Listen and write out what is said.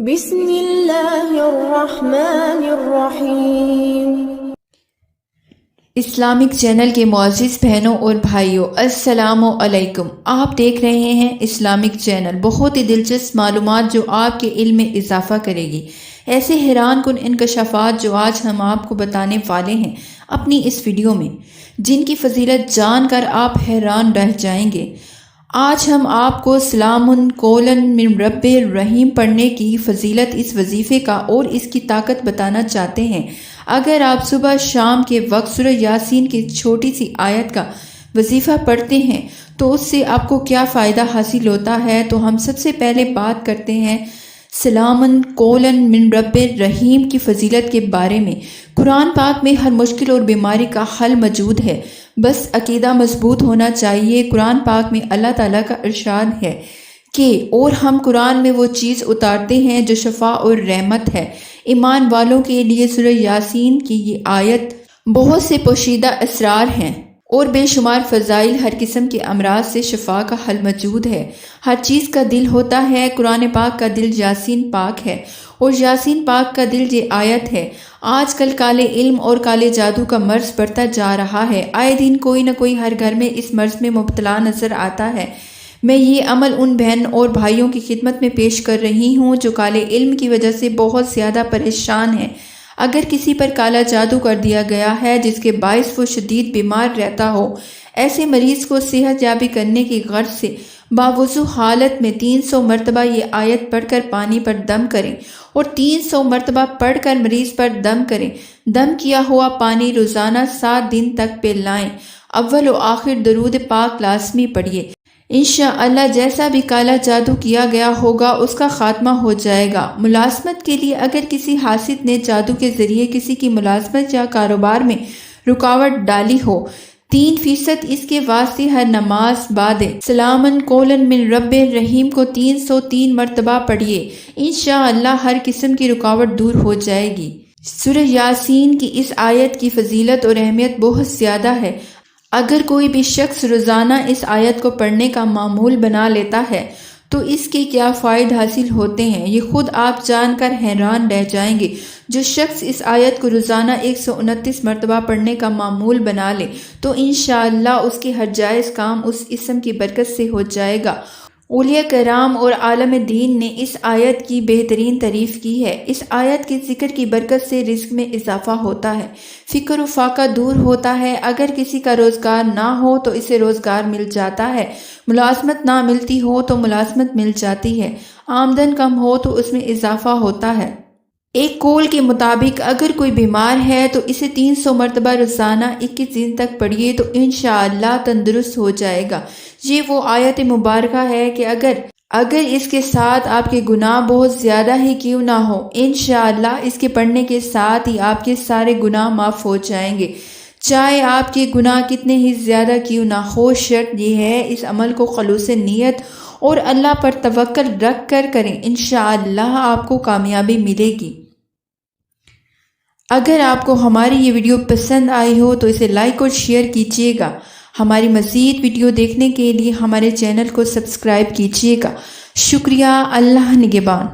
بسم اللہ الرحمن الرحیم۔ اسلامک چینل کے معزز بہنوں اور بھائیوں، السلام علیکم۔ آپ دیکھ رہے ہیں اسلامک چینل، بہت ہی دلچسپ معلومات جو آپ کے علم میں اضافہ کرے گی۔ ایسے حیران کن انکشافات جو آج ہم آپ کو بتانے والے ہیں اپنی اس ویڈیو میں، جن کی فضیلت جان کر آپ حیران رہ جائیں گے۔ آج ہم آپ کو سلام قولاً من رب الرحیم پڑھنے کی فضیلت، اس وظیفے کا اور اس کی طاقت بتانا چاہتے ہیں۔ اگر آپ صبح شام کے وقت سورہ یاسین کی چھوٹی سی آیت کا وظیفہ پڑھتے ہیں تو اس سے آپ کو کیا فائدہ حاصل ہوتا ہے، تو ہم سب سے پہلے بات کرتے ہیں سلام قولاً من رب الرحیم کی فضیلت کے بارے میں۔ قرآن پاک میں ہر مشکل اور بیماری کا حل موجود ہے، بس عقیدہ مضبوط ہونا چاہیے۔ قرآن پاک میں اللہ تعالیٰ کا ارشاد ہے کہ اور ہم قرآن میں وہ چیز اتارتے ہیں جو شفا اور رحمت ہے۔ ایمان والوں کے لیے سورہ یاسین کی یہ آیت بہت سے پوشیدہ اسرار ہیں اور بے شمار فضائل، ہر قسم کے امراض سے شفا کا حل موجود ہے۔ ہر چیز کا دل ہوتا ہے، قرآن پاک کا دل یاسین پاک ہے اور یاسین پاک کا دل یہ آیت ہے۔ آج کل کالے علم اور کالے جادو کا مرض بڑھتا جا رہا ہے، آئے دن کوئی نہ کوئی ہر گھر میں اس مرض میں مبتلا نظر آتا ہے۔ میں یہ عمل ان بہن اور بھائیوں کی خدمت میں پیش کر رہی ہوں جو کالے علم کی وجہ سے بہت زیادہ پریشان ہیں۔ اگر کسی پر کالا جادو کر دیا گیا ہے جس کے باعث وہ شدید بیمار رہتا ہو، ایسے مریض کو صحت یابی کرنے کی غرض سے باوضو حالت میں 300 مرتبہ یہ آیت پڑھ کر پانی پر دم کریں اور 300 مرتبہ پڑھ کر مریض پر دم کریں۔ دم کیا ہوا پانی روزانہ 7 دن تک پلائیں۔ اول و آخر درود پاک لازمی پڑھیے۔ انشاءاللہ جیسا بھی کالا جادو کیا گیا ہوگا اس کا خاتمہ ہو جائے گا۔ ملازمت کے لیے اگر کسی حاسد نے جادو کے ذریعے کسی کی ملازمت یا کاروبار میں رکاوٹ ڈالی ہو، 3% اس کے واسطے ہر نماز بعد سلام قولاً من رب الرحیم کو 303 مرتبہ پڑھیے، انشاءاللہ ہر قسم کی رکاوٹ دور ہو جائے گی۔ سورہ یاسین کی اس آیت کی فضیلت اور اہمیت بہت زیادہ ہے۔ اگر کوئی بھی شخص روزانہ اس آیت کو پڑھنے کا معمول بنا لیتا ہے تو اس کے کیا فوائد حاصل ہوتے ہیں، یہ خود آپ جان کر حیران رہ جائیں گے۔ جو شخص اس آیت کو روزانہ 129 مرتبہ پڑھنے کا معمول بنا لے تو انشاءاللہ اس کے ہر جائز کام اس اسم کی برکت سے ہو جائے گا۔ اولیاء کرام اور عالم دین نے اس آیت کی بہترین تعریف کی ہے۔ اس آیت کے ذکر کی برکت سے رزق میں اضافہ ہوتا ہے، فکر و فاقہ دور ہوتا ہے۔ اگر کسی کا روزگار نہ ہو تو اسے روزگار مل جاتا ہے، ملازمت نہ ملتی ہو تو ملازمت مل جاتی ہے، آمدن کم ہو تو اس میں اضافہ ہوتا ہے۔ ایک قول کے مطابق اگر کوئی بیمار ہے تو اسے 300 مرتبہ روزانہ 21 دن تک پڑھیے تو انشاءاللہ تندرست ہو جائے گا۔ یہ وہ آیت مبارکہ ہے کہ اگر اس کے ساتھ آپ کے گناہ بہت زیادہ ہی کیوں نہ ہو، انشاءاللہ اس کے پڑھنے کے ساتھ ہی آپ کے سارے گناہ معاف ہو جائیں گے، چاہے آپ کے گناہ کتنے ہی زیادہ کیوں نہ ہو۔ شرط یہ ہے اس عمل کو خلوص نیت اور اللہ پر توکل رکھ کر کریں، انشاءاللہ آپ کو کامیابی ملے گی۔ اگر آپ کو ہماری یہ ویڈیو پسند آئی ہو تو اسے لائک اور شیئر کیجیے گا۔ ہماری مزید ویڈیو دیکھنے کے لیے ہمارے چینل کو سبسکرائب کیجیے گا۔ شکریہ۔ اللہ نگہبان۔